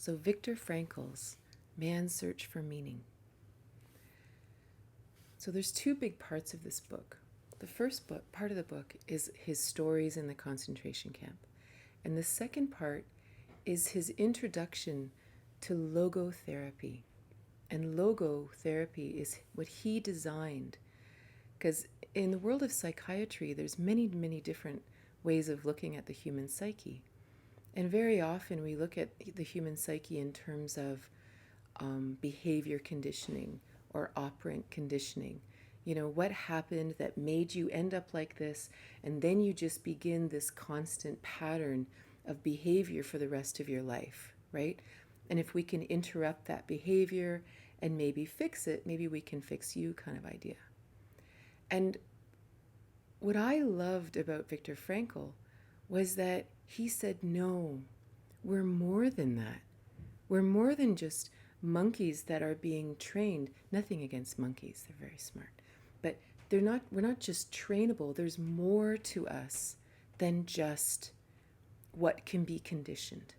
So Viktor Frankl's Man's Search for Meaning. So there's two big parts of this book. The first part of the book is his stories in the concentration camp. And the second part is his introduction to logotherapy. And logotherapy is what he designed. Because in the world of psychiatry, there's many, many different ways of looking at the human psyche. And very often we look at the human psyche in terms of behavior conditioning or operant conditioning. You know, what happened that made you end up like this, and then you just begin this constant pattern of behavior for the rest of your life, right? And if we can interrupt that behavior and maybe fix it, maybe we can fix you kind of idea. And what I loved about Viktor Frankl was that he said, no, we're more than that. We're more than just monkeys that are being trained. Nothing against monkeys, they're very smart. But we're not just trainable. There's more to us than just what can be conditioned,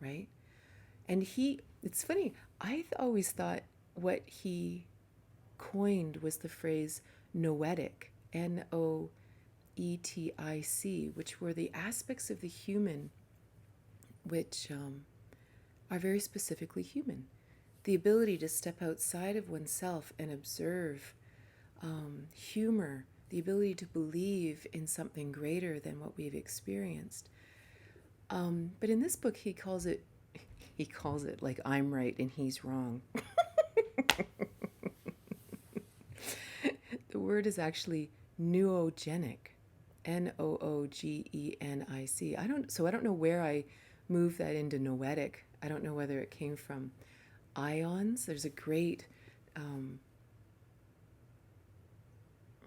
right? And it's funny, I always thought what he coined was the phrase noetic, Noetic, which were the aspects of the human which are very specifically human. The ability to step outside of oneself and observe, humor, the ability to believe in something greater than what we've experienced. But in this book, he calls it like I'm right and he's wrong. The word is actually noogenic, Noogenic. I don't know where I moved that into noetic. I don't know whether it came from ions. There's a great, what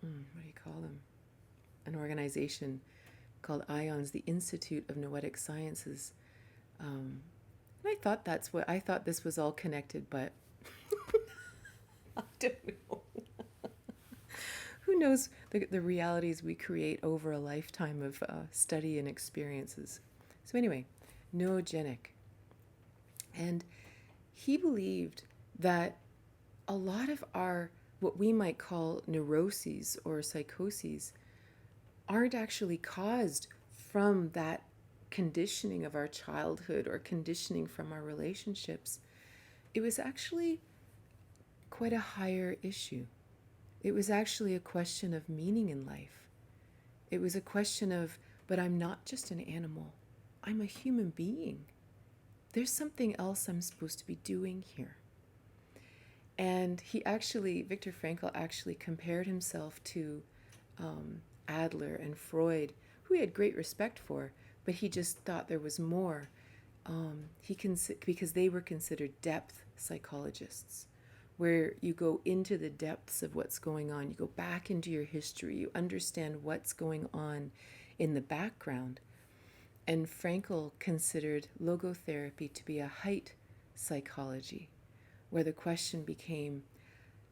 do you call them? An organization called IONS, the Institute of Noetic Sciences. And I thought this was all connected, but I don't know. Who knows the realities we create over a lifetime of study and experiences. So anyway, noogenic. And he believed that a lot of our, what we might call neuroses or psychoses, aren't actually caused from that conditioning of our childhood or conditioning from our relationships. It was actually quite a higher issue. It was actually a question of meaning in life. It was a question of, but I'm not just an animal. I'm a human being. There's something else I'm supposed to be doing here. And Viktor Frankl actually compared himself to Adler and Freud, who he had great respect for, but he just thought there was more. Because they were considered depth psychologists, where you go into the depths of what's going on. You go back into your history. You understand what's going on in the background. And Frankl considered logotherapy to be a height psychology, where the question became,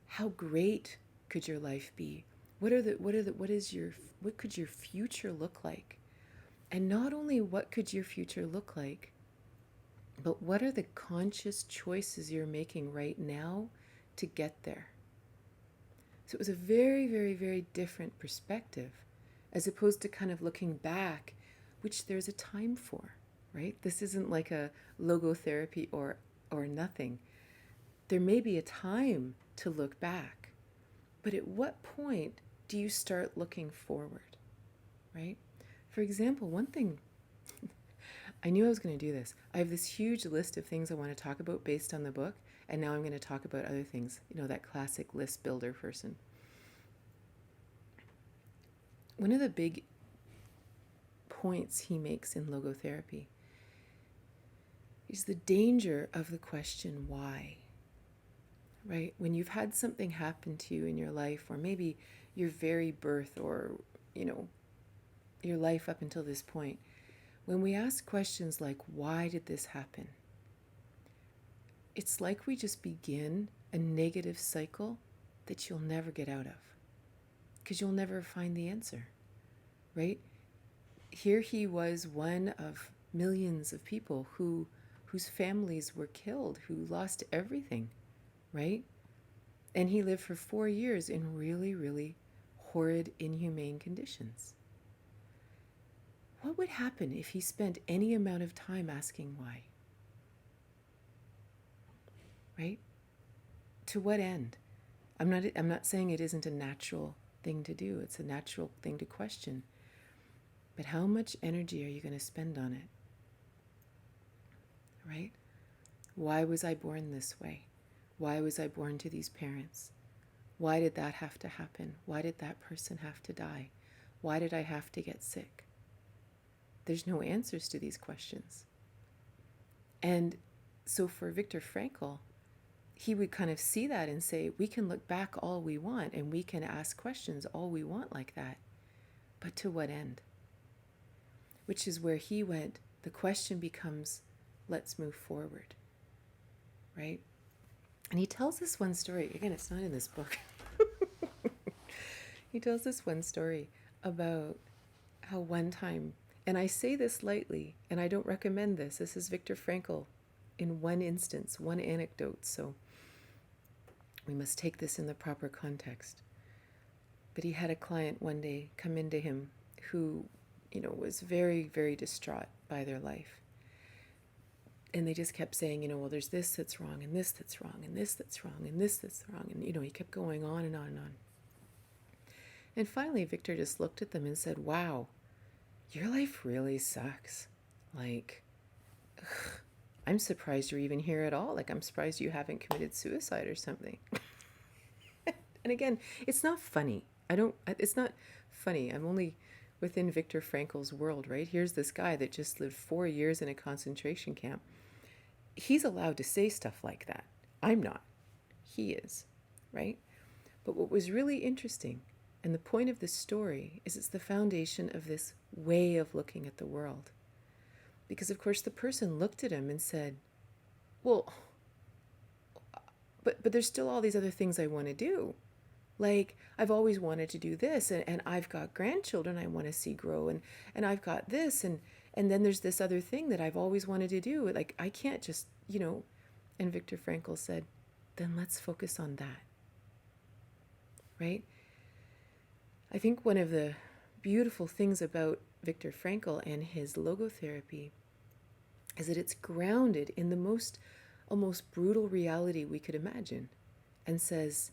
how great could your life be? What could your future look like? And not only what could your future look like, but what are the conscious choices you're making right now to get there? So it was a very, very, very different perspective, as opposed to kind of looking back, which there's a time for, right? This isn't like a logotherapy or nothing. There may be a time to look back, but at what point do you start looking forward, right? For example, one thing, I knew I was going to do this. I have this huge list of things I want to talk about based on the book, and now I'm going to talk about other things, that classic list builder person. One of the big points he makes in logotherapy is the danger of the question why, right? When you've had something happen to you in your life, or maybe your very birth, or your life up until this point, when we ask questions like, why did this happen? It's like we just begin a negative cycle that you'll never get out of, because you'll never find the answer, right? Here he was, one of millions of people who whose families were killed, who lost everything, right? And he lived for 4 years in really, really horrid, inhumane conditions. What would happen if he spent any amount of time asking why? Right? To what end? I'm not saying it isn't a natural thing to do. It's a natural thing to question. But how much energy are you going to spend on it? Right? Why was I born this way? Why was I born to these parents? Why did that have to happen? Why did that person have to die? Why did I have to get sick? There's no answers to these questions. And so for Viktor Frankl, he would kind of see that and say, we can look back all we want and we can ask questions all we want like that. But to what end? Which is where he went, the question becomes, let's move forward. Right? And he tells this one story. Again, it's not in this book. He tells this one story about how one time, and I say this lightly, and I don't recommend this. This is Viktor Frankl in one instance, one anecdote. So we must take this in the proper context. But he had a client one day come into him who, was very, very distraught by their life. And they just kept saying, well, there's this that's wrong, and this that's wrong, and this that's wrong, and this that's wrong. And, he kept going on and on and on. And finally, Viktor just looked at them and said, wow, your life really sucks. Like, ugh, I'm surprised you're even here at all. Like, I'm surprised you haven't committed suicide or something. And again, it's not funny. It's not funny. I'm only within Viktor Frankl's world, right? Here's this guy that just lived 4 years in a concentration camp. He's allowed to say stuff like that. I'm not. He is, right? But what was really interesting, and the point of this story, is it's the foundation of this way of looking at the world. Because, of course, the person looked at him and said, well, but there's still all these other things I want to do. Like, I've always wanted to do this, and I've got grandchildren I want to see grow, and I've got this, and then there's this other thing that I've always wanted to do. Like, I can't just, And Viktor Frankl said, then let's focus on that. Right? I think one of the beautiful things about Viktor Frankl and his logotherapy is that it's grounded in the most almost brutal reality we could imagine, and says,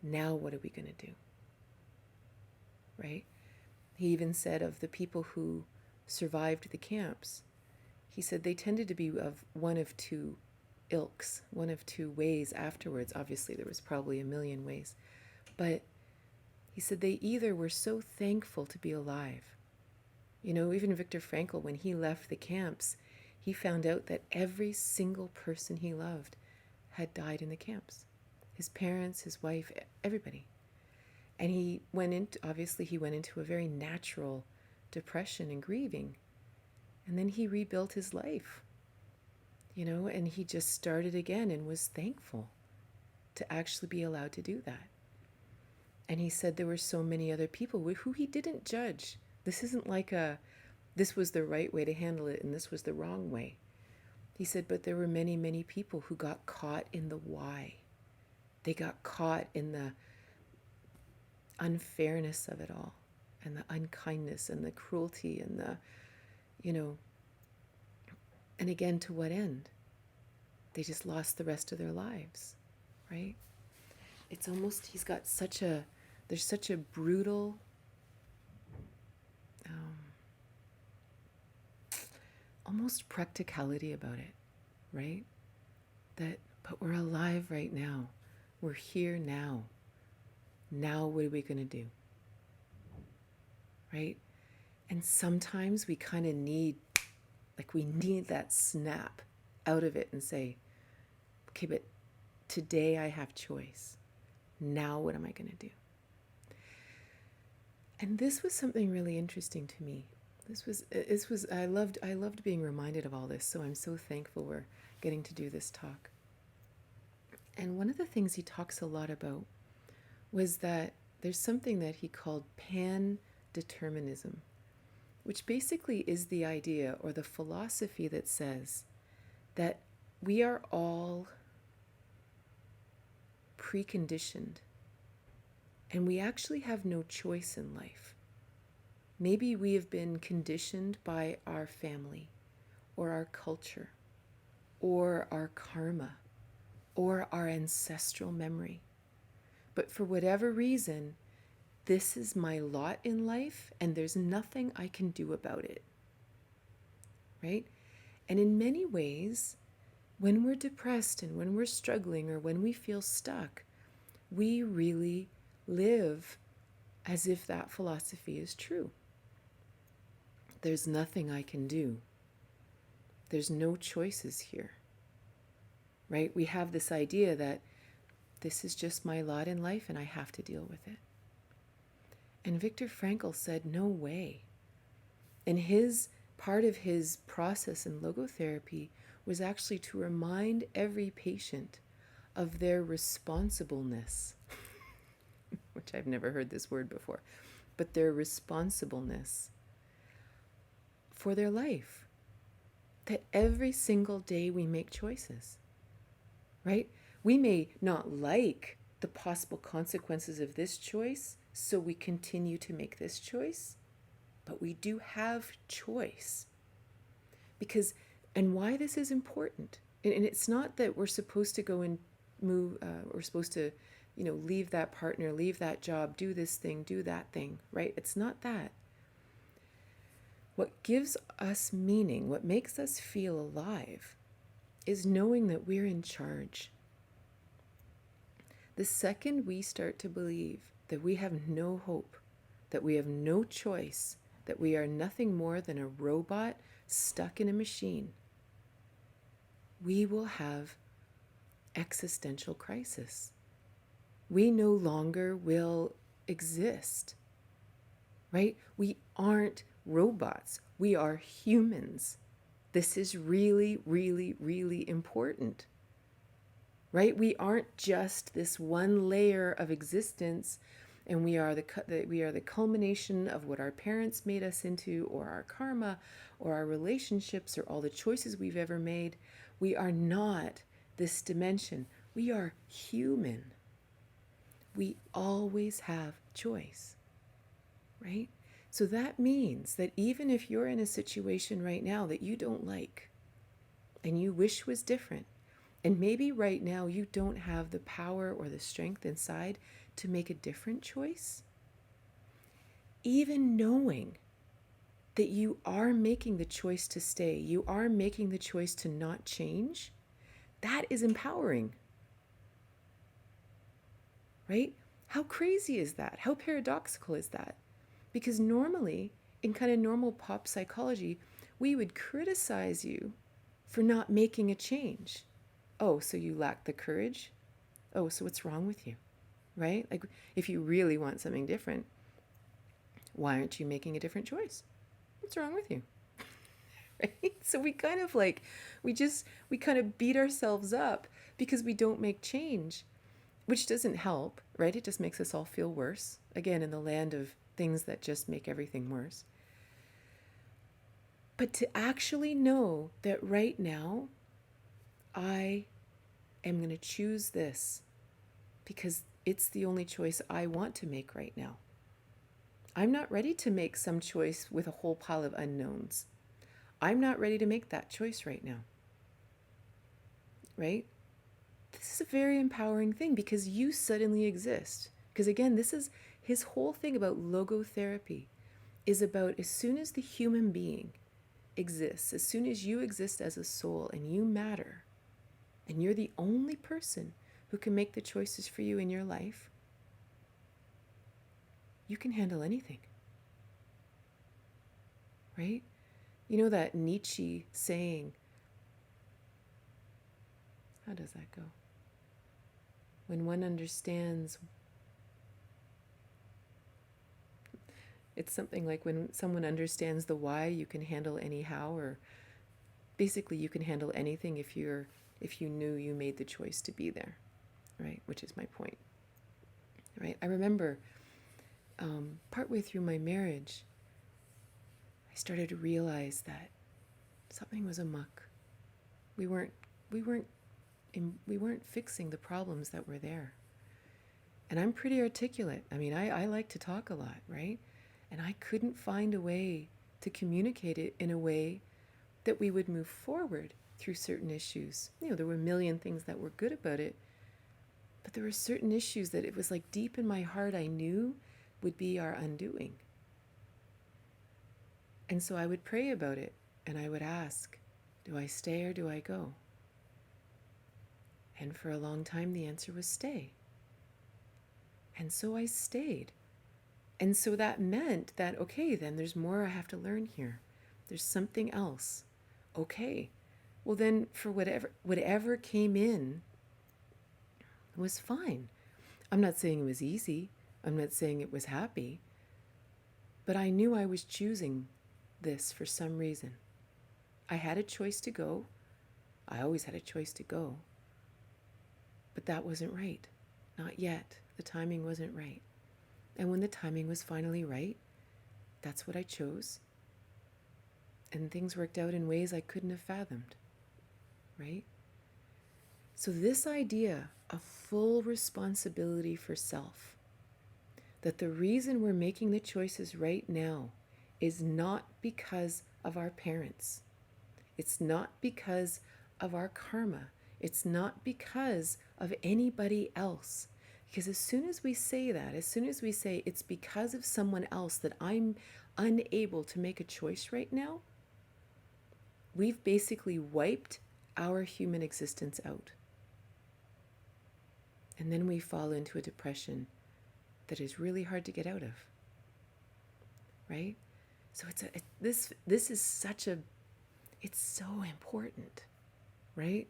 now what are we going to do? Right? He even said of the people who survived the camps, he said they tended to be of one of two ilks, one of two ways afterwards. Obviously, there was probably a million ways. But he said they either were so thankful to be alive. Even Viktor Frankl, when he left the camps, he found out that every single person he loved had died in the camps. His parents, his wife, everybody. And he went into a very natural depression and grieving. And then he rebuilt his life, and he just started again and was thankful to actually be allowed to do that. And he said there were so many other people who he didn't judge. This isn't like this was the right way to handle it and this was the wrong way. He said, but there were many, many people who got caught in the why. They got caught in the unfairness of it all, and the unkindness and the cruelty and the, and again, to what end? They just lost the rest of their lives, right? It's almost, there's such a brutal, almost practicality about it, right? But we're alive right now. We're here now. Now what are we going to do? Right? And sometimes we kind of need that snap out of it and say, okay, but today I have choice. Now what am I going to do? And this was something really interesting to me. I loved being reminded of all this, so I'm so thankful we're getting to do this talk. And one of the things he talks a lot about was that there's something that he called Pandeterminism, which basically is the idea or the philosophy that says that we are all preconditioned and we actually have no choice in life. Maybe we have been conditioned by our family or our culture or our karma or our ancestral memory. But for whatever reason, this is my lot in life and there's nothing I can do about it. Right? And in many ways, when we're depressed and when we're struggling or when we feel stuck, we really live as if that philosophy is true. There's nothing I can do. There's no choices here. Right? We have this idea that this is just my lot in life and I have to deal with it. And Viktor Frankl said, no way. And part of his process in logotherapy was actually to remind every patient of their responsibleness, which I've never heard this word before, but their responsibleness for their life. That every single day we make choices, right? We may not like the possible consequences of this choice, so we continue to make this choice, but we do have choice. Because, and why this is important, and it's not that we're supposed to go and move, we're supposed to, leave that partner, leave that job, do this thing, do that thing, right? It's not that. What gives us meaning, what makes us feel alive, is knowing that we're in charge. The second we start to believe that we have no hope, that we have no choice, that we are nothing more than a robot stuck in a machine, we will have existential crisis. We no longer will exist, right? We aren't robots. We are humans. This is really, really, really important, right? We aren't just this one layer of existence, and we are the culmination of what our parents made us into, or our karma, or our relationships, or all the choices we've ever made. We are not this dimension. We are human. We always have choice, right? So that means that even if you're in a situation right now that you don't like and you wish was different, and maybe right now you don't have the power or the strength inside to make a different choice, even knowing that you are making the choice to stay, you are making the choice to not change, that is empowering, right? How crazy is that? How paradoxical is that? Because normally, in kind of normal pop psychology, we would criticize you for not making a change. Oh, so you lack the courage? Oh, so what's wrong with you? Right? Like, if you really want something different, why aren't you making a different choice? What's wrong with you? Right? So we kind of we kind of beat ourselves up because we don't make change, which doesn't help, right? It just makes us all feel worse. Again, in the land of things that just make everything worse. But to actually know that right now, I am going to choose this because it's the only choice I want to make right now. I'm not ready to make some choice with a whole pile of unknowns. I'm not ready to make that choice right now. Right? This is a very empowering thing because you suddenly exist. Because again, this is his whole thing about logotherapy is about as soon as the human being exists, as soon as you exist as a soul and you matter, and you're the only person who can make the choices for you in your life, you can handle anything. Right? You know that Nietzsche saying, how does that go? When one understands, it's something like when someone understands the why, you can handle any how, or basically you can handle anything if you knew you made the choice to be there, right? Which is my point, right? I remember partway through my marriage, I started to realize that something was amok. We weren't we weren't we weren't fixing the problems that were there. And I'm pretty articulate. I mean, I like to talk a lot, right? And I couldn't find a way to communicate it in a way that we would move forward through certain issues. There were a million things that were good about it, but there were certain issues that it was like deep in my heart I knew would be our undoing. And so I would pray about it, and I would ask, do I stay or do I go? And for a long time, the answer was stay. And so I stayed. And so that meant that, okay, then there's more I have to learn here. There's something else. Okay. Well, then for whatever came in was fine. I'm not saying it was easy. I'm not saying it was happy. But I knew I was choosing this for some reason. I had a choice to go. I always had a choice to go. But that wasn't right. Not yet. The timing wasn't right. And when the timing was finally right, that's what I chose. And things worked out in ways I couldn't have fathomed. Right? So this idea of full responsibility for self, that the reason we're making the choices right now is not because of our parents. It's not because of our karma. It's not because of anybody else. Because as soon as we say that, as soon as we say it's because of someone else that I'm unable to make a choice right now, we've basically wiped our human existence out. And then we fall into a depression that is really hard to get out of. Right? So this is such a, it's so important, right?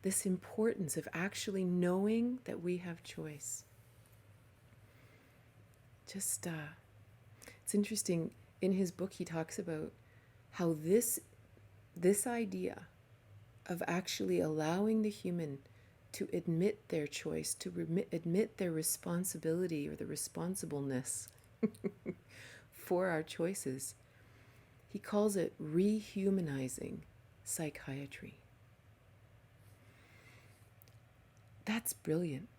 This importance of actually knowing that we have choice. Just, it's interesting, in his book he talks about how this idea of actually allowing the human to admit their choice, to admit their responsibility or the responsibleness for our choices, he calls it rehumanizing psychiatry. That's brilliant,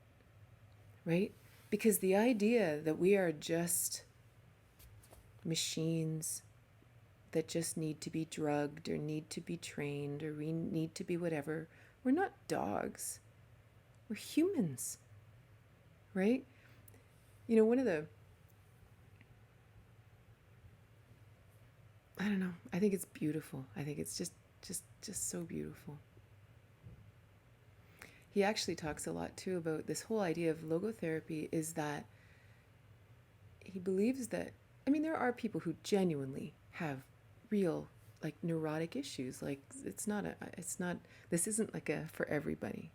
right? Because the idea that we are just machines that just need to be drugged or need to be trained or we need to be whatever, we're not dogs. We're humans, right? One of the, I don't know, I think it's beautiful. I think it's just so beautiful. He actually talks a lot too about this whole idea of logotherapy, is that he believes that, there are people who genuinely have real, like, neurotic issues. Like, this isn't like for everybody.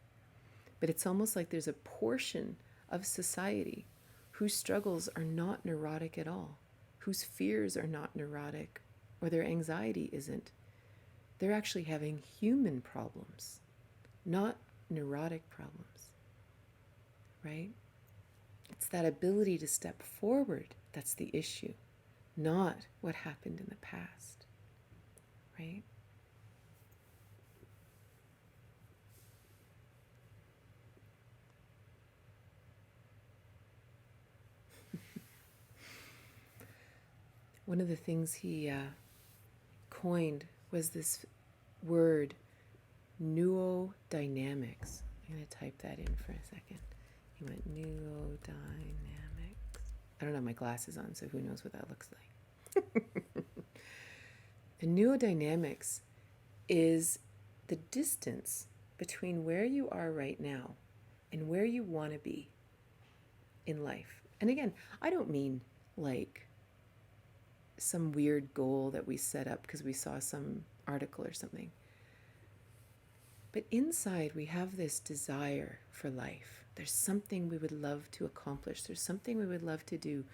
But it's almost like there's a portion of society whose struggles are not neurotic at all, whose fears are not neurotic, or their anxiety isn't. They're actually having human problems, not neurotic problems, right? It's that ability to step forward that's the issue, not what happened in the past, right? One of the things he coined was this word, Neodynamics. I'm going to type that in for a second. He went Neodynamics. I don't have my glasses on, so who knows what that looks like. And Neodynamics is the distance between where you are right now and where you want to be in life. And again, I don't mean like some weird goal that we set up because we saw some article or something. But inside we have this desire for life. There's something we would love to accomplish. There's something we would love to do.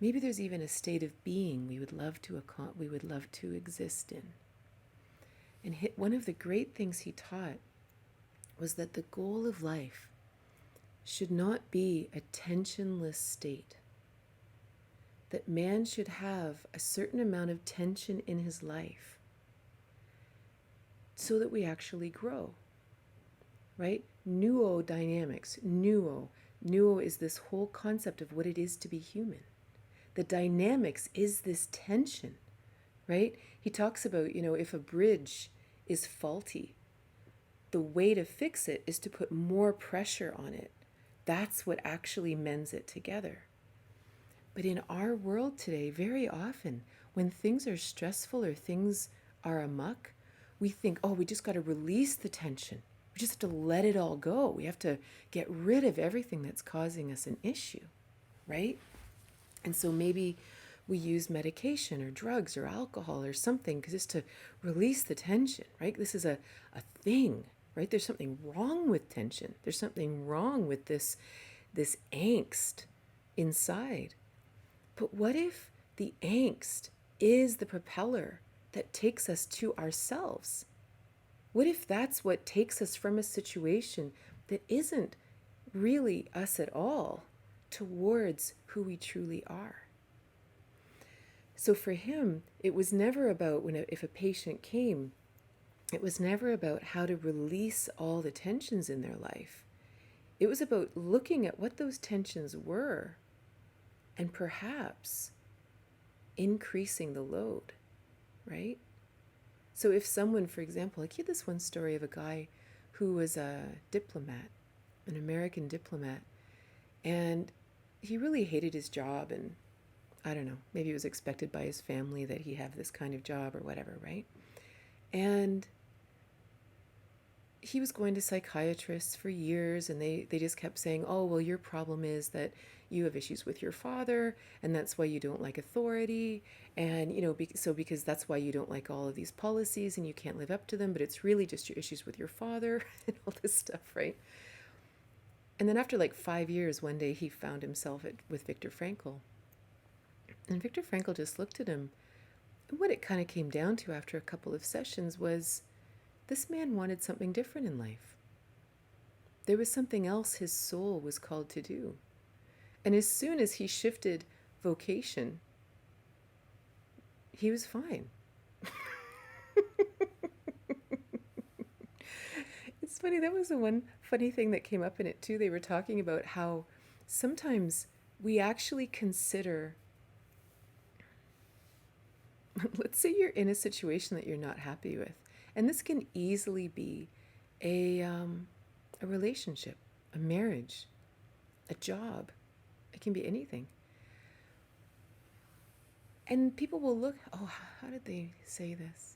Maybe there's even a state of being we would love to exist in. And one of the great things he taught was that the goal of life should not be a tensionless state. That man should have a certain amount of tension in his life so that we actually grow, right? Neodynamics, Neo is this whole concept of what it is to be human. The dynamics is this tension, right? He talks about, if a bridge is faulty, the way to fix it is to put more pressure on it. That's what actually mends it together. But in our world today, very often, when things are stressful or things are amok, we think, oh, we just got to release the tension. We just have to let it all go. We have to get rid of everything that's causing us an issue, right? And so maybe we use medication or drugs or alcohol or something just to release the tension, right? This is a thing, right? There's something wrong with tension. There's something wrong with this angst inside. But what if the angst is the propeller that takes us to ourselves? What if that's what takes us from a situation that isn't really us at all towards who we truly are? So for him, it was never about if a patient came, it was never about how to release all the tensions in their life. It was about looking at what those tensions were and perhaps increasing the load, right? So if someone, for example, like he had this one story of a guy who was a diplomat, an American diplomat, and he really hated his job, and I don't know, maybe it was expected by his family that he have this kind of job or whatever, right? And he was going to psychiatrists for years, and they just kept saying, oh, well, your problem is that you have issues with your father, and that's why you don't like authority, and, because that's why you don't like all of these policies, and you can't live up to them, but it's really just your issues with your father, and all this stuff, right? And then after like 5 years, one day he found himself with Viktor Frankl. And Viktor Frankl just looked at him. And what it kind of came down to after a couple of sessions was this man wanted something different in life. There was something else his soul was called to do. And as soon as he shifted vocation, he was fine. It's funny, that was the one funny thing that came up in it too. They were talking about how sometimes we actually consider, let's say you're in a situation that you're not happy with, and this can easily be a relationship, a marriage, a job. It can be anything. And people will look, oh, how did they say this?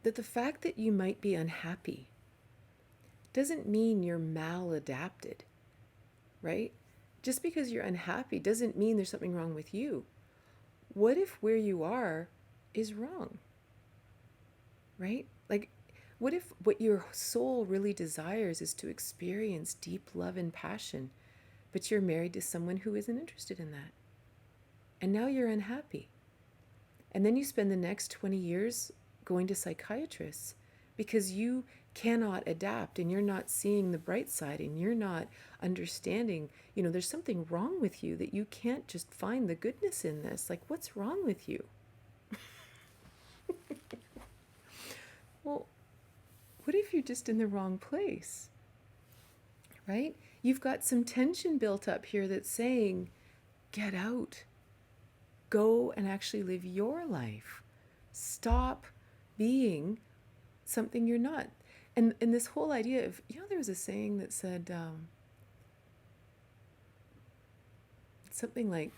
That the fact that you might be unhappy doesn't mean you're maladapted, right? Just because you're unhappy doesn't mean there's something wrong with you. What if where you are is wrong, right? Like, what if what your soul really desires is to experience deep love and passion, but you're married to someone who isn't interested in that? And now you're unhappy. And then you spend the next 20 years going to psychiatrists because you cannot adapt, and you're not seeing the bright side, and you're not understanding, there's something wrong with you, that you can't just find the goodness in this. Like, what's wrong with you? Well, what if you're just in the wrong place, right? You've got some tension built up here that's saying, get out. Go and actually live your life. Stop being something you're not. And this whole idea of, there was a saying that said something like,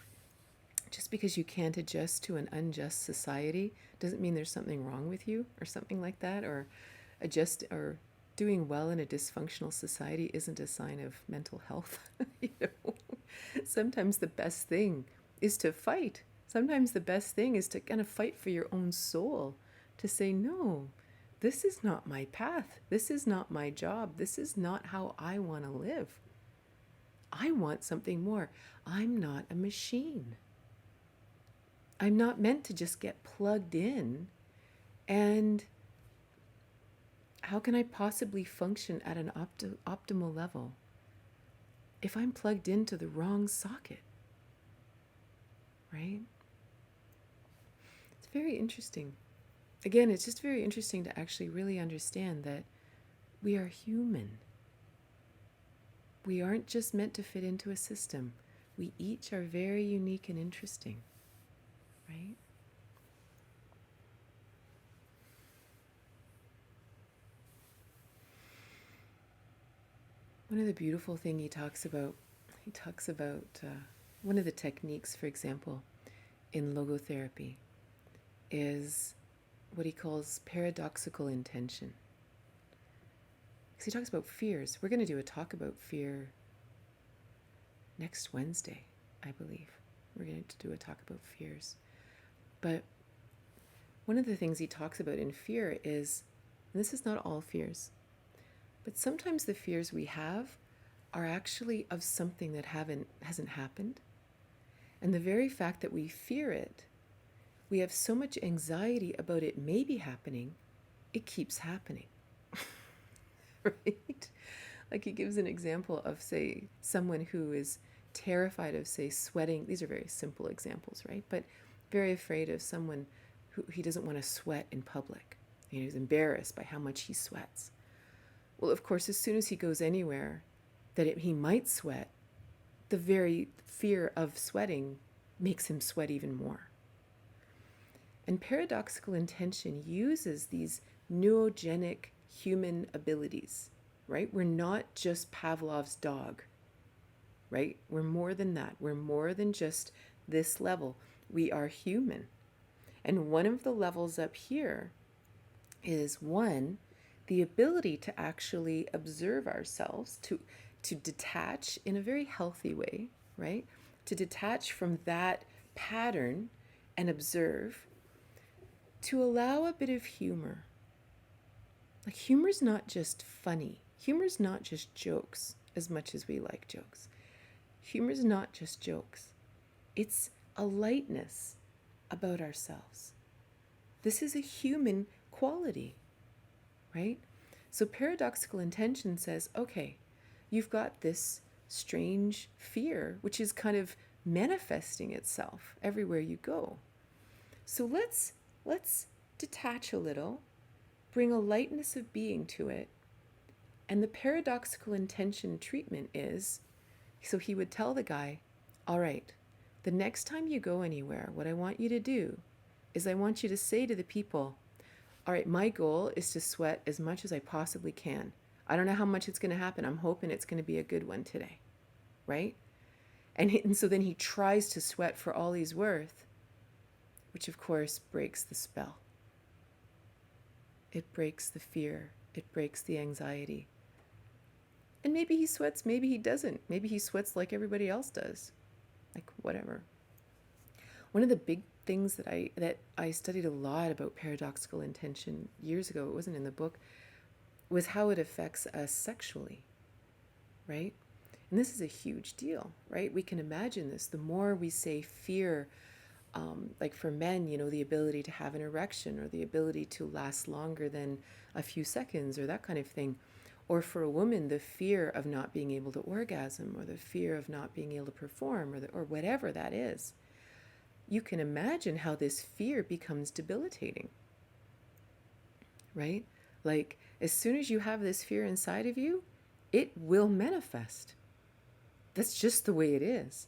just because you can't adjust to an unjust society doesn't mean there's something wrong with you, or something like that, or doing well in a dysfunctional society isn't a sign of mental health. Sometimes the best thing is to fight. Sometimes the best thing is to kind of fight for your own soul, to say, no, this is not my path. This is not my job. This is not how I want to live. I want something more. I'm not a machine. I'm not meant to just get plugged in. And how can I possibly function at an optimal level if I'm plugged into the wrong socket? Right? It's very interesting. again, it's just very interesting to actually really understand that we are human. We aren't just meant to fit into a system. We each are very unique and interesting, right? One of the beautiful things he talks about one of the techniques, for example, in logotherapy is what he calls paradoxical intention. Because he talks about fears. We're going to do a talk about fear next Wednesday, I believe. We're going to do a talk about fears. But one of the things he talks about in fear is, and this is not all fears, but sometimes the fears we have are actually of something that hasn't happened. And the very fact that we fear it, we have so much anxiety about it maybe happening, it keeps happening. Right? Like he gives an example of, say, someone who is terrified of, say, sweating. These are very simple examples, right? But very afraid of someone who he doesn't want to sweat in public. You know, he's embarrassed by how much he sweats. Well, of course, as soon as he goes anywhere that he might sweat, the very fear of sweating makes him sweat even more. And paradoxical intention uses these neurogenic human abilities, right? We're not just Pavlov's dog, right? We're more than that. We're more than just this level. We are human. And one of the levels up here is one, the ability to actually observe ourselves, to detach in a very healthy way, right? To detach from that pattern and observe, to allow a bit of humor. Like humor's not just funny. Humor's not just jokes, as much as we like jokes. Humor's not just jokes. It's a lightness about ourselves. This is a human quality, right? So paradoxical intention says, okay, you've got this strange fear, which is kind of manifesting itself everywhere you go. So let's detach a little, bring a lightness of being to it. And the paradoxical intention treatment is, so he would tell the guy, all right, the next time you go anywhere, what I want you to do is I want you to say to the people, all right, my goal is to sweat as much as I possibly can. I don't know how much it's going to happen. I'm hoping it's going to be a good one today, right? And so then he tries to sweat for all he's worth, which of course breaks the spell. It breaks the fear. It breaks the anxiety. And maybe he sweats, maybe he doesn't. Maybe he sweats like everybody else does. Like whatever. One of the big things that I studied a lot about paradoxical intention years ago, it wasn't in the book, was how it affects us sexually, right? And this is a huge deal, right? We can imagine this. The more we say fear, like for men, you know, the ability to have an erection or the ability to last longer than a few seconds or that kind of thing. Or for a woman, the fear of not being able to orgasm or the fear of not being able to perform or whatever that is. You can imagine how this fear becomes debilitating, right? Like as soon as you have this fear inside of you, it will manifest. That's just the way it is.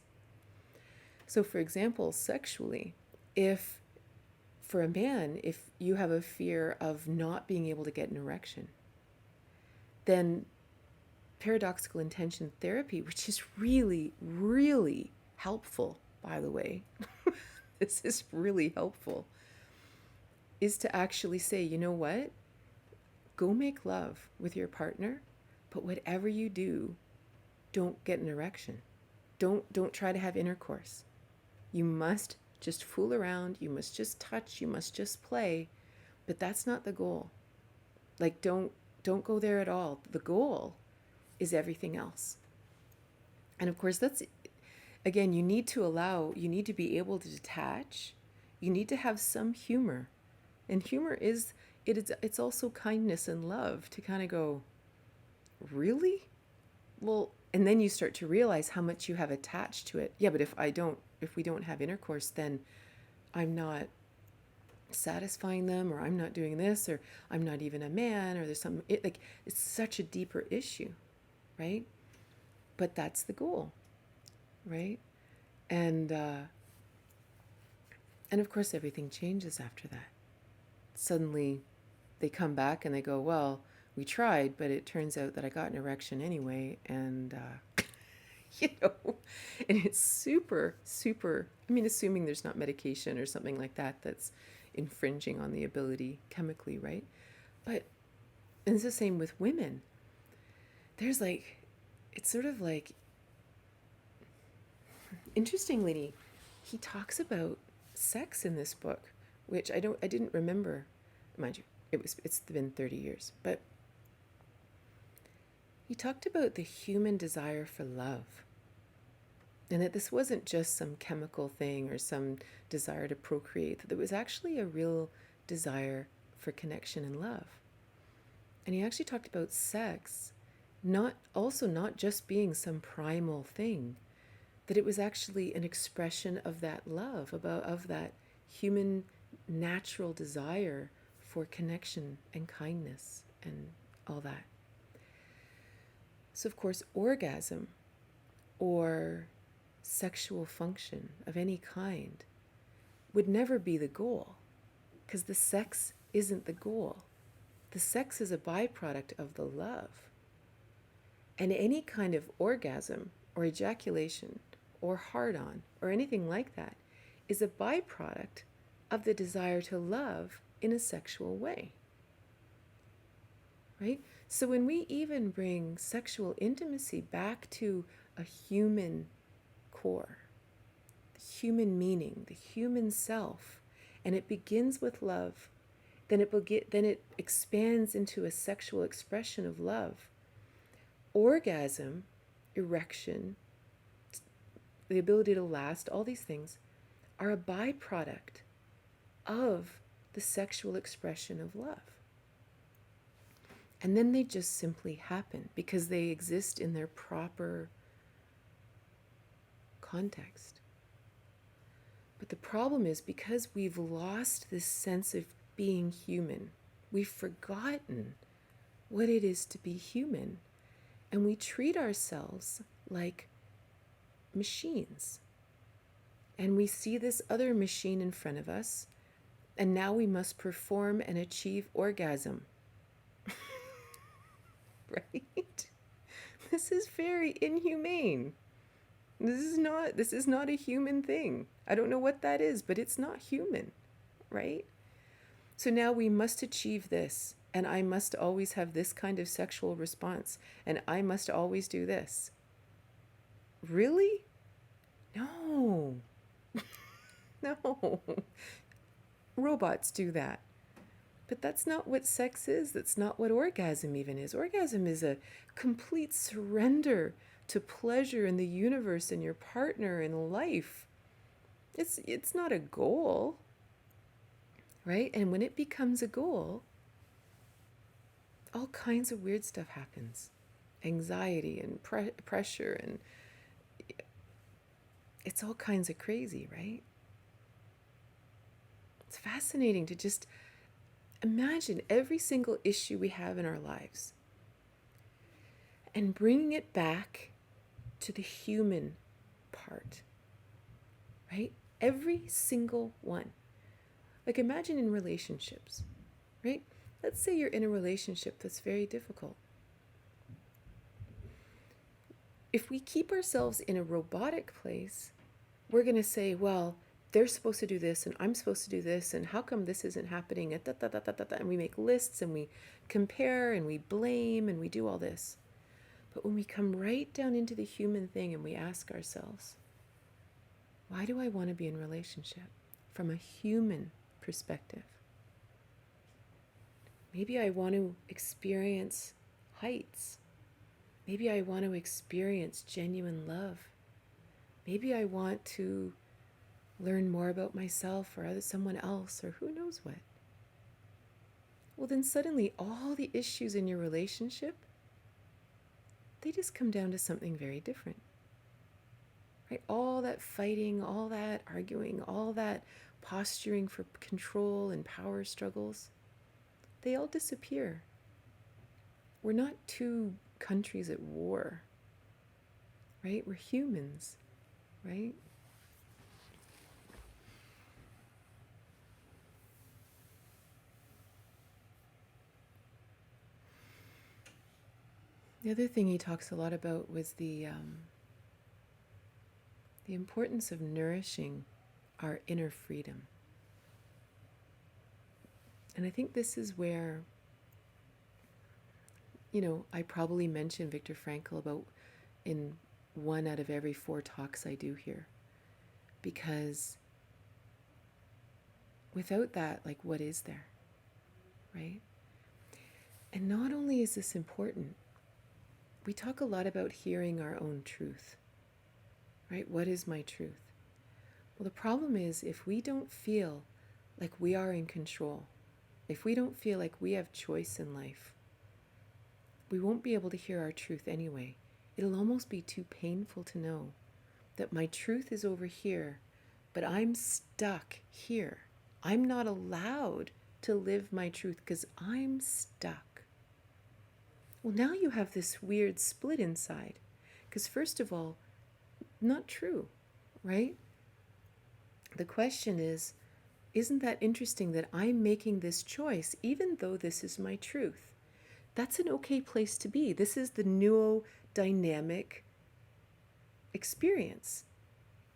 So for example, sexually, if for a man, if you have a fear of not being able to get an erection, then paradoxical intention therapy, which is really, really helpful, by the way, this is really helpful, is to actually say, you know what? Go make love with your partner, but whatever you do, don't get an erection. Don't try to have intercourse. You must just fool around, you must just touch, you must just play, but that's not the goal. Like don't go there at all. The goal is everything else. And of course, that's, again, you need to be able to detach. You need to have some humor. And humor it's also kindness and love to kind of go, really? Well, and then you start to realize how much you have attached to it. Yeah, but if we don't have intercourse, then I'm not satisfying them, or I'm not doing this, or I'm not even a man, or there's something, it's such a deeper issue, right? But that's the goal, right? And of course everything changes after that. Suddenly they come back and they go, well, we tried, but it turns out that I got an erection anyway, and and it's super, super, I mean, assuming there's not medication or something like that that's infringing on the ability chemically, right? But, and it's the same with women. There's like, it's sort of like, interestingly, he talks about sex in this book, which I didn't remember, mind you, it's been 30 years, but he talked about the human desire for love. And that this wasn't just some chemical thing or some desire to procreate, that there was actually a real desire for connection and love. And he actually talked about sex not just being some primal thing, that it was actually an expression of that love, of that human natural desire for connection and kindness and all that. So of course, orgasm or sexual function of any kind would never be the goal, because the sex isn't the goal. The sex is a byproduct of the love. And any kind of orgasm or ejaculation or hard-on or anything like that is a byproduct of the desire to love in a sexual way. Right? So when we even bring sexual intimacy back to a human core, the human meaning, the human self, and it begins with love, then it expands into a sexual expression of love. Orgasm, erection, the ability to last, all these things are a byproduct of the sexual expression of love. And then they just simply happen because they exist in their proper context. But the problem is, because we've lost this sense of being human, we've forgotten what it is to be human, and we treat ourselves like machines. And we see this other machine in front of us, and now we must perform and achieve orgasm. Right? This is very inhumane. This is not a human thing. I don't know what that is, but it's not human, right? So now we must achieve this, and I must always have this kind of sexual response, and I must always do this. Really? No. No. Robots do that. But that's not what sex is. That's not what orgasm even is. Orgasm is a complete surrender to pleasure in the universe and your partner in life. It's not a goal, right? And when it becomes a goal, all kinds of weird stuff happens. Anxiety and pressure, and it's all kinds of crazy, right? It's fascinating to just imagine every single issue we have in our lives and bringing it back to the human part, right? Every single one. Like, imagine in relationships, right? Let's say you're in a relationship that's very difficult. If we keep ourselves in a robotic place, we're going to say, well, they're supposed to do this and I'm supposed to do this, and how come this isn't happening? And we make lists and we compare and we blame and we do all this. But when we come right down into the human thing and we ask ourselves, why do I want to be in a relationship from a human perspective? Maybe I want to experience heights. Maybe I want to experience genuine love. Maybe I want to learn more about myself or someone else, or who knows what. Well, then suddenly all the issues in your relationship, they just come down to something very different. Right? All that fighting, all that arguing, all that posturing for control and power struggles, they all disappear. We're not two countries at war, right? We're humans, right? The other thing he talks a lot about was the importance of nourishing our inner freedom. And I think this is where, I probably mentioned Viktor Frankl about in 1 out of every 4 talks I do here. Because without that, like, what is there, right? And not only is this important, we talk a lot about hearing our own truth, right? What is my truth? Well, the problem is if we don't feel like we are in control, if we don't feel like we have choice in life, we won't be able to hear our truth anyway. It'll almost be too painful to know that my truth is over here, but I'm stuck here. I'm not allowed to live my truth because I'm stuck. Well, now you have this weird split inside. Because first of all, not true, right? The question is, isn't that interesting that I'm making this choice even though this is my truth? That's an okay place to be. This is the neodynamic experience.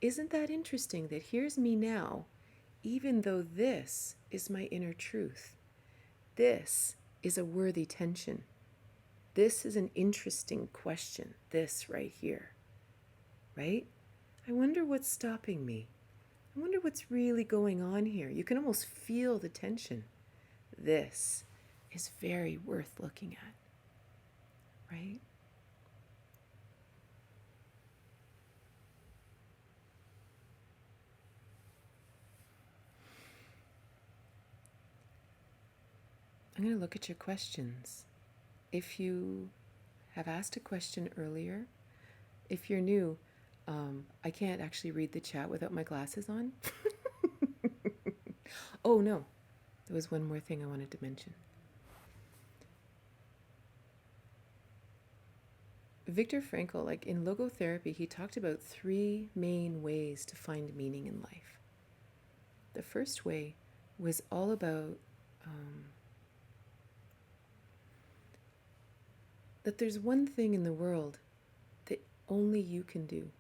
Isn't that interesting that here's me now, even though this is my inner truth? This is a worthy tension. This is an interesting question, this right here, right? I wonder what's stopping me. I wonder what's really going on here. You can almost feel the tension. This is very worth looking at, right? I'm going to look at your questions. If you have asked a question earlier, if you're new, I can't actually read the chat without my glasses on. Oh no, there was one more thing I wanted to mention. Viktor Frankl, like in logotherapy, he talked about 3 main ways to find meaning in life. The first way was all about that there's one thing in the world that only you can do.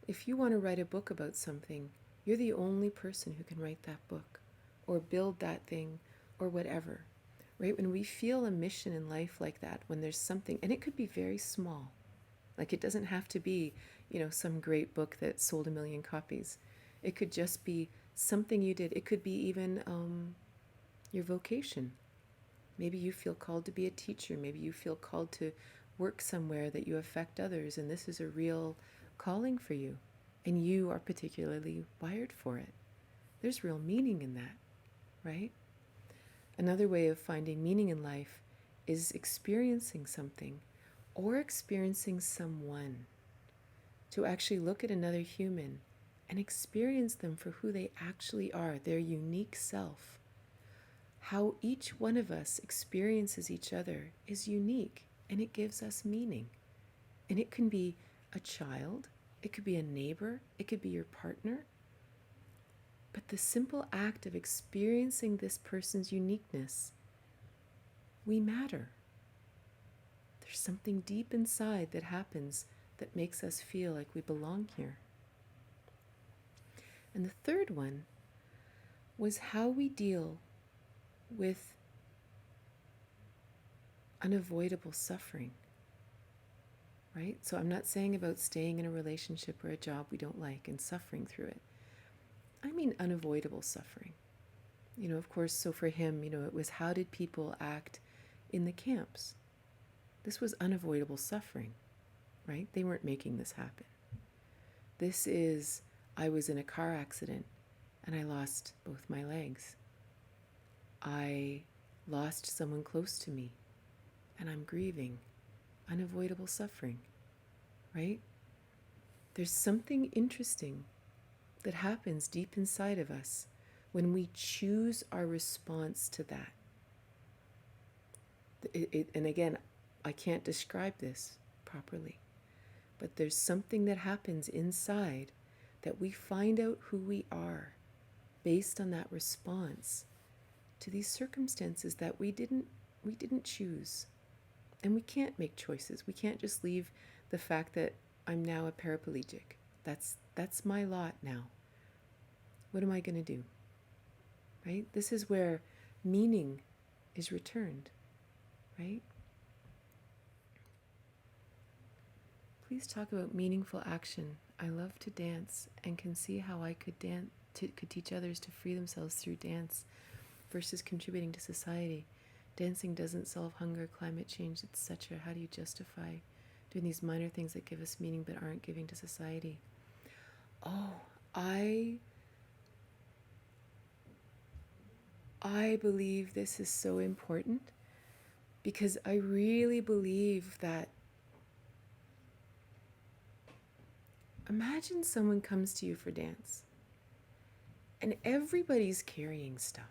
If you want to write a book about something, you're the only person who can write that book or build that thing or whatever, right? When we feel a mission in life like that, when there's something, and it could be very small, like it doesn't have to be, some great book that sold 1 million copies. It could just be something you did. It could be even your vocation. Maybe you feel called to be a teacher. Maybe you feel called to work somewhere that you affect others, and this is a real calling for you, and you are particularly wired for it. There's real meaning in that, right? Another way of finding meaning in life is experiencing something or experiencing someone. To actually look at another human and experience them for who they actually are, their unique self. How each one of us experiences each other is unique, and it gives us meaning. And it can be a child, it could be a neighbor, it could be your partner. But the simple act of experiencing this person's uniqueness, we matter. There's something deep inside that happens that makes us feel like we belong here. And the third one was how we deal with unavoidable suffering, right? So I'm not saying about staying in a relationship or a job we don't like and suffering through it. I mean unavoidable suffering. Of course, so for him, it was how did people act in the camps? This was unavoidable suffering, right? They weren't making this happen. This is, I was in a car accident and I lost both my legs. I lost someone close to me and I'm grieving. Unavoidable suffering, right? There's something interesting that happens deep inside of us when we choose our response to that. And again, I can't describe this properly, but there's something that happens inside that we find out who we are based on that response to these circumstances that we didn't choose. And we can't make choices. We can't just leave the fact that I'm now a paraplegic. That's my lot now. What am I going to do? Right? This is where meaning is returned, right? Please talk about meaningful action. I love to dance and can see how I could teach others to free themselves through dance versus contributing to society. Dancing doesn't solve hunger, climate change, etc. How do you justify doing these minor things that give us meaning but aren't giving to society? Oh, I believe this is so important because I really believe that imagine someone comes to you for dance and everybody's carrying stuff.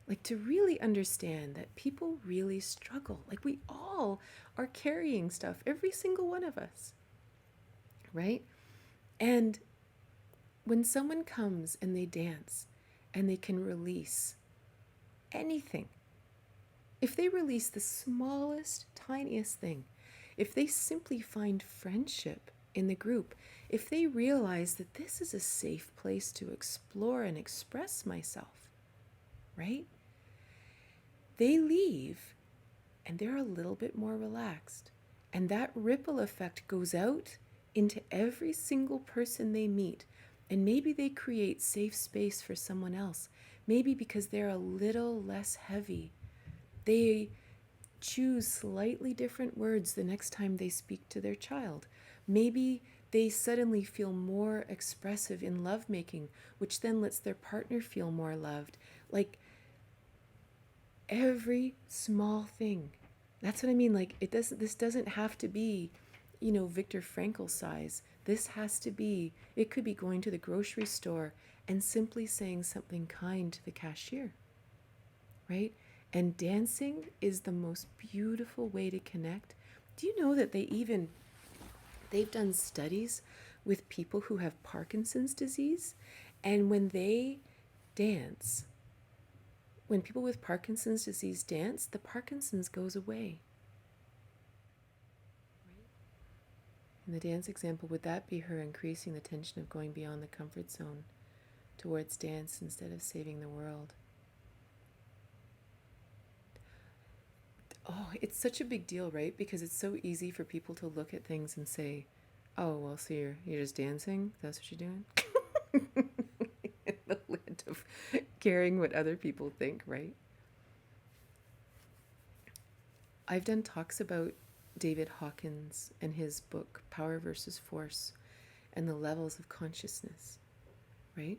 Like, to really understand that people really struggle. Like, we all are carrying stuff, every single one of us, right? And when someone comes and they dance and they can release anything, if they release the smallest, tiniest thing, if they simply find friendship in the group, if they realize that this is a safe place to explore and express myself, right? They leave and they're a little bit more relaxed. And that ripple effect goes out into every single person they meet. And maybe they create safe space for someone else. Maybe because they're a little less heavy, they choose slightly different words the next time they speak to their child. Maybe they suddenly feel more expressive in lovemaking, which then lets their partner feel more loved. Like, every small thing. That's what I mean. Like, this doesn't have to be, Viktor Frankl size. This has to be, it could be going to the grocery store and simply saying something kind to the cashier, right? And dancing is the most beautiful way to connect. Do you know that they've done studies with people who have Parkinson's disease, and when they dance, when people with Parkinson's disease dance, the Parkinson's goes away. In the dance example, would that be her increasing the tension of going beyond the comfort zone towards dance instead of saving the world? Oh, it's such a big deal, right? Because it's so easy for people to look at things and say, oh, well, so you're just dancing? That's what you're doing? The lid of caring what other people think, right? I've done talks about David Hawkins and his book, Power versus Force, and the levels of consciousness, right?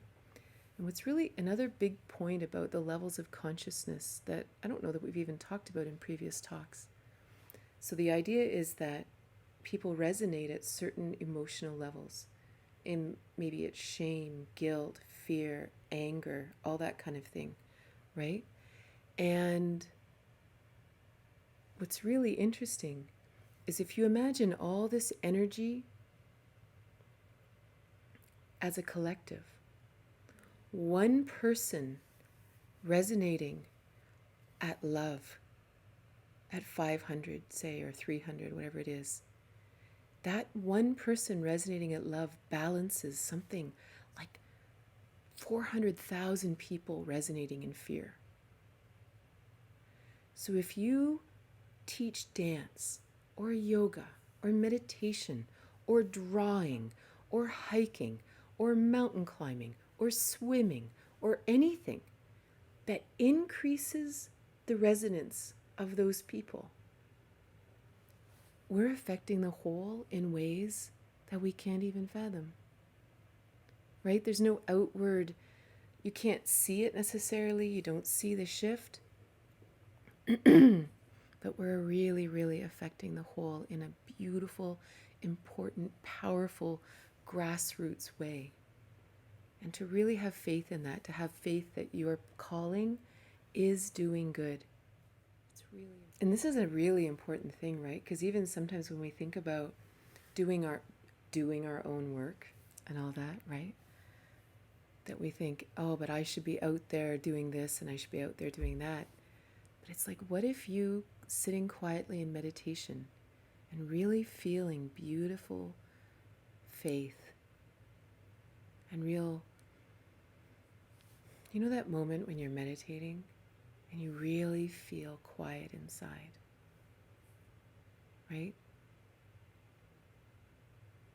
And what's really another big point about the levels of consciousness that I don't know that we've even talked about in previous talks. So the idea is that people resonate at certain emotional levels. In maybe it's shame, guilt, fear, anger, all that kind of thing, right? And what's really interesting is if you imagine all this energy as a collective, one person resonating at love at 500, say, or 300, whatever it is, that one person resonating at love balances something like 400,000 people resonating in fear. So if you teach dance or yoga or meditation or drawing or hiking or mountain climbing or swimming or anything that increases the resonance of those people, we're affecting the whole in ways that we can't even fathom, right? There's no outward, you can't see it necessarily, you don't see the shift, but we're really, really affecting the whole in a beautiful, important, powerful, grassroots way. And to really have faith in that, to have faith that your calling is doing good. It's really, and this is a really important thing, right? Because even sometimes when we think about doing our own work and all that, right? That we think, oh, but I should be out there doing this and I should be out there doing that. But it's like, what if you sitting quietly in meditation and really feeling beautiful faith and real, you know that moment when you're meditating and you really feel quiet inside, right?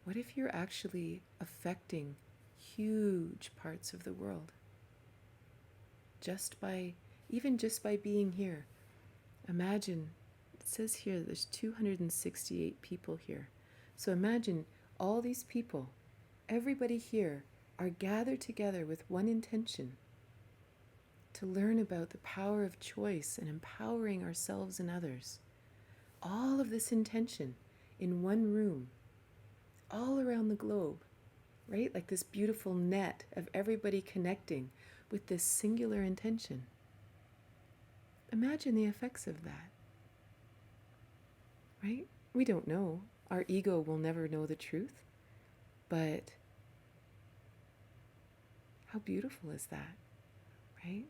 What if you're actually affecting huge parts of the world even just by being here? Imagine, it says here there's 268 people here. So imagine all these people, everybody here, are gathered together with one intention: to learn about the power of choice and empowering ourselves and others. All of this intention in one room, all around the globe, right? Like this beautiful net of everybody connecting with this singular intention. Imagine the effects of that, right? We don't know. Our ego will never know the truth, but how beautiful is that, right?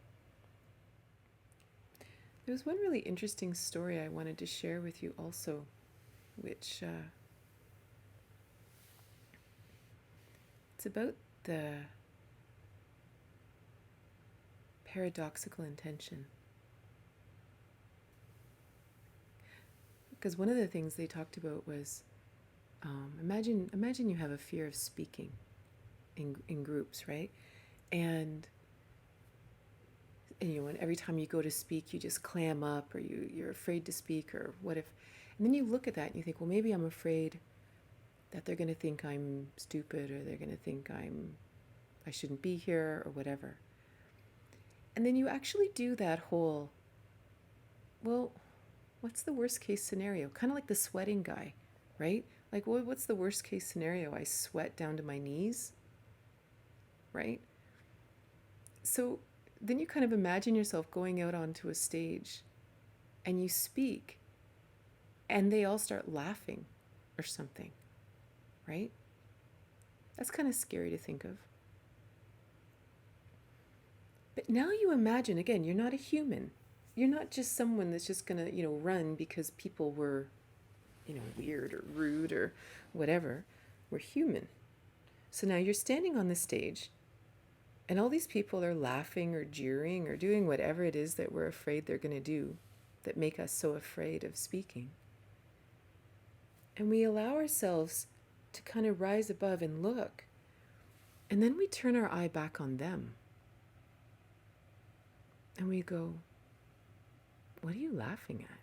There's one really interesting story I wanted to share with you also, which it's about the paradoxical intention. Because one of the things they talked about was, imagine you have a fear of speaking in groups, right? And you know, and every time you go to speak, you just clam up, or you're afraid to speak, or what if? And then you look at that and you think, well, maybe I'm afraid that they're going to think I'm stupid, or they're going to think I shouldn't be here, or whatever. And then you actually do that whole, well, what's the worst case scenario? Kind of like the sweating guy, right? Like, well, what's the worst case scenario? I sweat down to my knees, right? So then you kind of imagine yourself going out onto a stage and you speak and they all start laughing or something, right? That's kind of scary to think of. But now you imagine, again, you're not a human. You're not just someone that's just going to, run because people were, weird or rude or whatever. We're human. So now you're standing on the stage and all these people are laughing or jeering or doing whatever it is that we're afraid they're going to do that make us so afraid of speaking. And we allow ourselves to kind of rise above and look. And then we turn our eye back on them. And we go, what are you laughing at?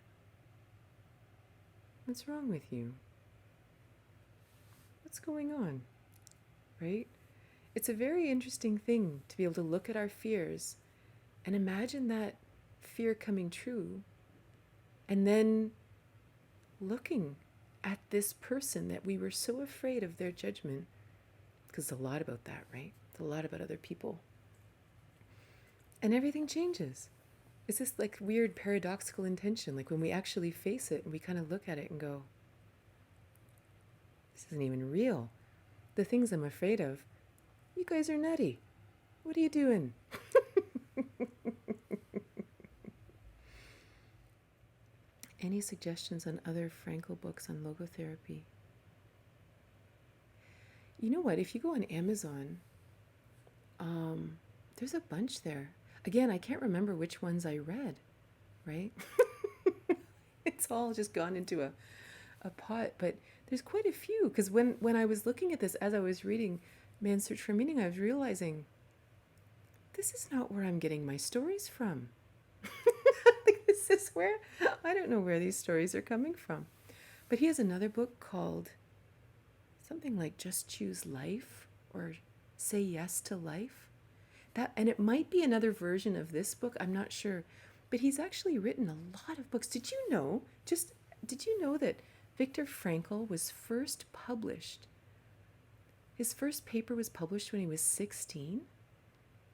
What's wrong with you? What's going on? Right? It's a very interesting thing to be able to look at our fears and imagine that fear coming true, and then looking at this person that we were so afraid of their judgment, because it's a lot about that, right? It's a lot about other people. And everything changes. It's this like weird paradoxical intention, like when we actually face it and we kind of look at it and go, this isn't even real. The things I'm afraid of, you guys are nutty. What are you doing? Any suggestions on other Frankl books on logotherapy? You know what? If you go on Amazon, there's a bunch there. Again, I can't remember which ones I read, right? It's all just gone into a pot, but there's quite a few. Because when I was looking at this, as I was reading Man's Search for Meaning, I was realizing this is not where I'm getting my stories from. This is where, I don't know where these stories are coming from. But he has another book called something like Just Choose Life, or Say Yes to Life. And it might be another version of this book, I'm not sure. But he's actually written a lot of books. Did you know that Viktor Frankl was first published His first paper was published when he was 16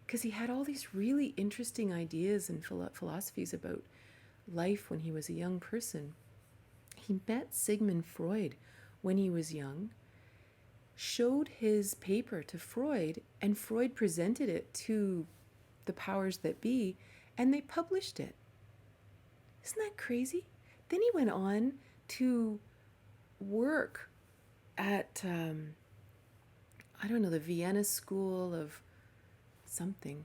because he had all these really interesting ideas and philosophies about life when he was a young person. He met Sigmund Freud when he was young, showed his paper to Freud, and Freud presented it to the powers that be, and they published it. Isn't that crazy? Then he went on to work at, I don't know, the Vienna School of something.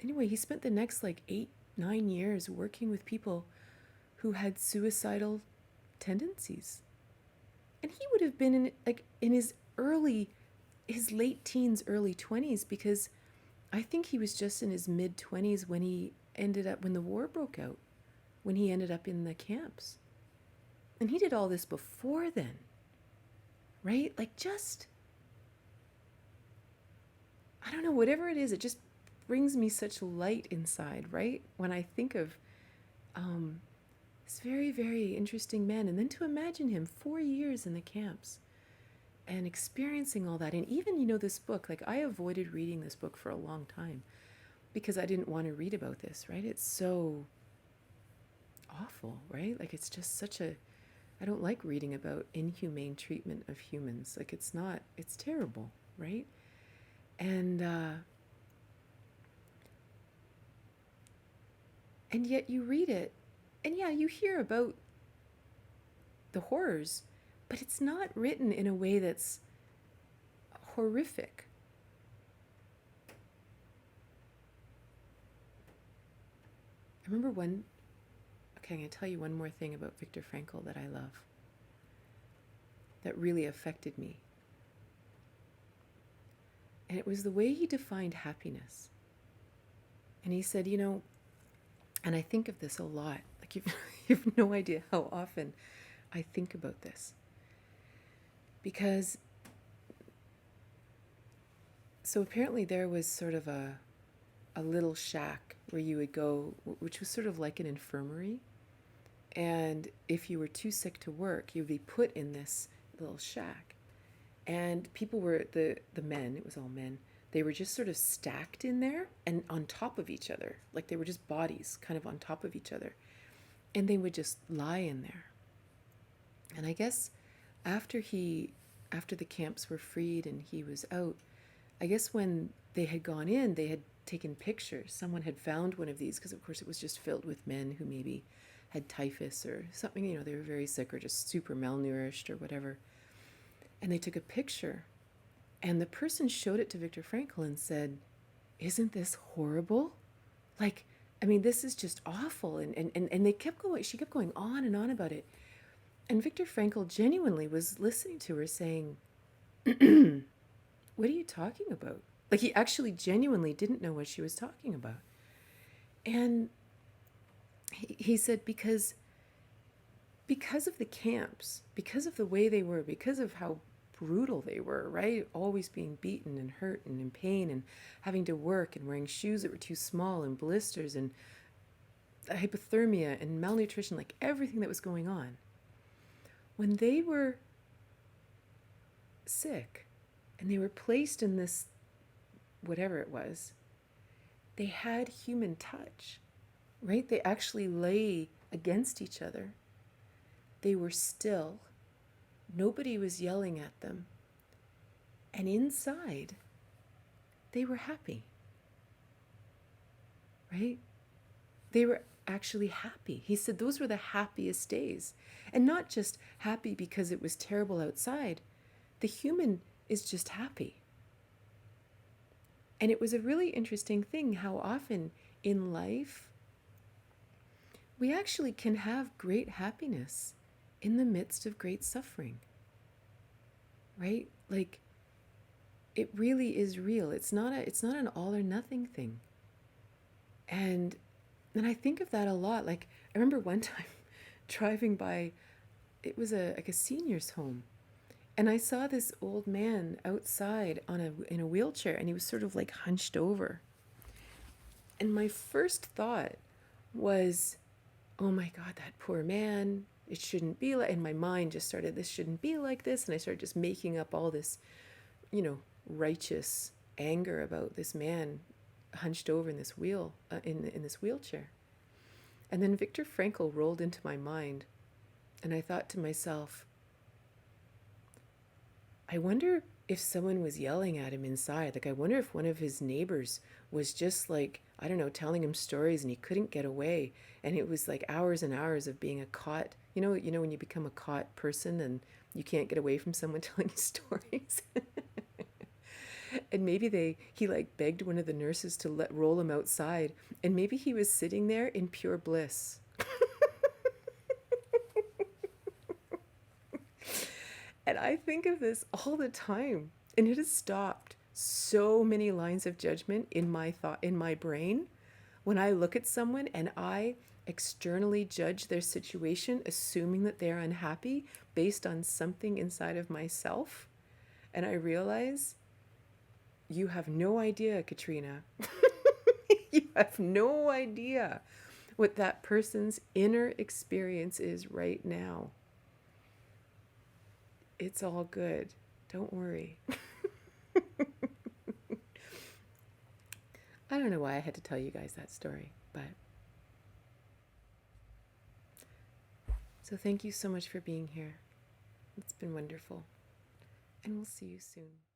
Anyway, he spent the next 8-9 years working with people who had suicidal tendencies. And he would have been in his late teens, early 20s, because I think he was just in his mid 20s when when the war broke out, when he ended up in the camps. And he did all this before then, right? I don't know, whatever it is, it just brings me such light inside, right? When I think of this very, very interesting man. And then to imagine him 4 years in the camps and experiencing all that. And even, this book, I avoided reading this book for a long time because I didn't want to read about this, right? It's so awful, right? It's just I don't like reading about inhumane treatment of humans. It's terrible, right? And yet you read it, and yeah, you hear about the horrors, but it's not written in a way that's horrific. I remember I'm going to tell you one more thing about Viktor Frankl that I love, that really affected me. And it was the way he defined happiness. And he said, and I think of this a lot, you've no idea how often I think about this. Because, so apparently there was sort of a little shack where you would go, which was sort of like an infirmary. And if you were too sick to work, you would be put in this little shack. And people were, the men, it was all men, they were just sort of stacked in there and on top of each other. They were just bodies kind of on top of each other. And they would just lie in there. And I guess after the camps were freed and he was out, I guess when they had gone in, they had taken pictures. Someone had found one of these because, of course, it was just filled with men who maybe had typhus or something, they were very sick or just super malnourished or whatever. And they took a picture, and the person showed it to Viktor Frankl and said, "Isn't this horrible? This is just awful." And they kept going, she kept going on and on about it. And Viktor Frankl genuinely was listening to her saying, "What are you talking about?" He actually genuinely didn't know what she was talking about. And he said, because of the camps, because of the way they were, because of how brutal they were, right? Always being beaten and hurt and in pain and having to work and wearing shoes that were too small and blisters and hypothermia and malnutrition, everything that was going on. When they were sick and they were placed in this, whatever it was, they had human touch, right? They actually lay against each other. They were still. Nobody was yelling at them. And inside, they were happy, right? They were actually happy. He said those were the happiest days. And not just happy because it was terrible outside. The human is just happy. And it was a really interesting thing how often in life we actually can have great happiness in the midst of great suffering, right? It really is real. It's not an all or nothing thing. And I think of that a lot. I remember one time driving by, it was a senior's home, and I saw this old man outside in a wheelchair, and he was sort of hunched over. And my first thought was, oh my God, that poor man, it shouldn't be like, and my mind just started, this shouldn't be like this. And I started just making up all this, righteous anger about this man hunched over in this in this wheelchair. And then Viktor Frankl rolled into my mind, and I thought to myself, I wonder if someone was yelling at him inside. Like, I wonder if one of his neighbors was just like, I don't know, telling him stories and he couldn't get away. And it was like hours and hours of being a caught, when you become a caught person and you can't get away from someone telling you stories. And maybe he like begged one of the nurses to roll him outside. And maybe he was sitting there in pure bliss. And I think of this all the time, and it has stopped so many lines of judgment in my brain when I look at someone and I externally judge their situation, assuming that they're unhappy based on something inside of myself. And I realize, you have no idea, Katrina. You have no idea what that person's inner experience is right now. It's all good. Don't worry. I don't know why I had to tell you guys that story, but so thank you so much for being here. It's been wonderful, and we'll see you soon.